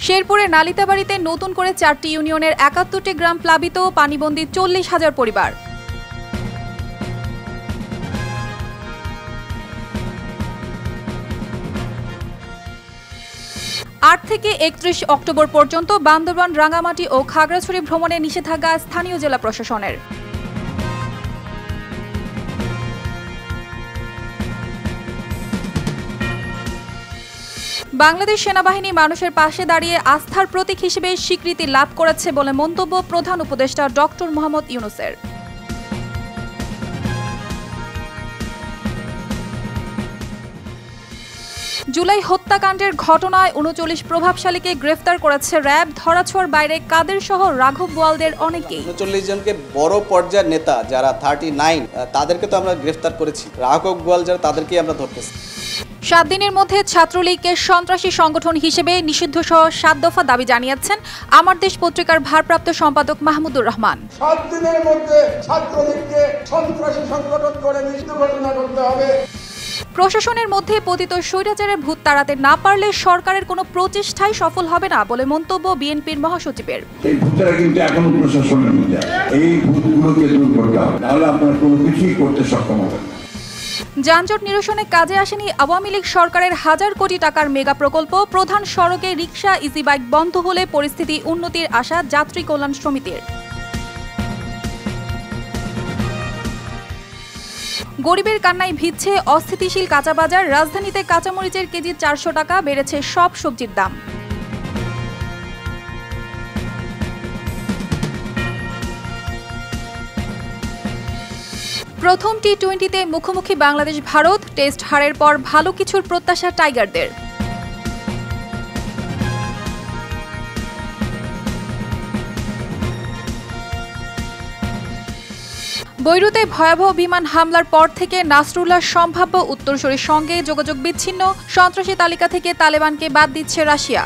শেরপুরে নালিতাবাড়িতে নতুন করে 4টি ইউনিয়নের 71টি গ্রাম প্লাবিত, পানিবন্দী 40,000 পরিবার। আট থেকে 31 অক্টোবর পর্যন্ত বান্দরবান, রাঙ্গামাটি ও খাগড়াছড়ি ভ্রমণে নিষেধাজ্ঞা স্থানীয় জেলা প্রশাসনের। বাংলাদেশ সেনাবাহিনী মানুষের পাশে দাঁড়িয়ে আস্থার প্রতীক হিসেবে স্বীকৃতি লাভ করেছে বলে মন্তব্য প্রধান উপদেষ্টা ডক্টর মোহাম্মদ ইউনূসের। জুলাই হত্যাকাণ্ডের ঘটনায় 39 প্রভাবশালীকে গ্রেফতার করেছে র্যাব। ধরাছোঁয়ার বাইরে কাদের সহ রাঘব বোয়ালদের অনেকেই। 39 জনকে বড় পর্যায়ের নেতা যারা 39 তাদেরকে তো আমরা গ্রেফতার করেছি। রাঘব বোয়াল যারা তাদেরকে আমরা ধরতেছি। 7 দিনের মধ্যে ছাত্রলীগকে সন্ত্রাসী সংগঠন হিসেবে নিষিদ্ধ সহ 7 দফা দাবি জানিয়েছেন আমার দেশ পত্রিকার ভারপ্রাপ্ত সম্পাদক মাহমুদুর রহমান। 7 দিনের মধ্যে ছাত্রলীগকে সন্ত্রাসী সংগঠন করে নিষিদ্ধ ঘোষণা করতে হবে। প্রশাসনের মধ্যে পতিত স্বৈরাচারের ভূত তাড়াতে না পারলে সরকারের কোনো প্রচেষ্টাই সফল হবে না বলে মন্তব্য বিএনপির মহাসচিবের। এই ভূতরা কিন্তু এখনো প্রশাসনের মধ্যে আছে। এই ভূতগুলোকে দূর করতে হবে, তাহলে আপনারা কোনো কিছুই করতে সক্ষম হবেন না। যানজট নিরসনে কাজে আসেনি আওয়ামী লীগ সরকারের 1000 কোটি টাকার মেগা প্রকল্প। প্রধান সড়কে রিকশা, ইজি বাইক বন্ধ হলে পরিস্থিতি উন্নতির আশা যাত্রী কল্যাণ সমিতির। গরিবের কান্নায় ভিজছে অস্থিতিশীল কাঁচা বাজার। রাজধানীতে কাঁচামরিচের কেজি 400 টাকা, বেড়েছে সব সবজির দাম। প্রথম টি-20তে মুখোমুখি বাংলাদেশ ভারত। টেস্ট হারের পর ভালো কিছুর প্রত্যাশা টাইগারদের। বৈরুতে ভয়াবহ বিমান হামলার পর থেকে নাসরুল্লাহর সম্ভাব্য উত্তরসূরির সঙ্গে যোগাযোগ বিচ্ছিন্ন। সন্ত্রাসী তালিকা থেকে তালেবানকে বাদ দিচ্ছে রাশিয়া।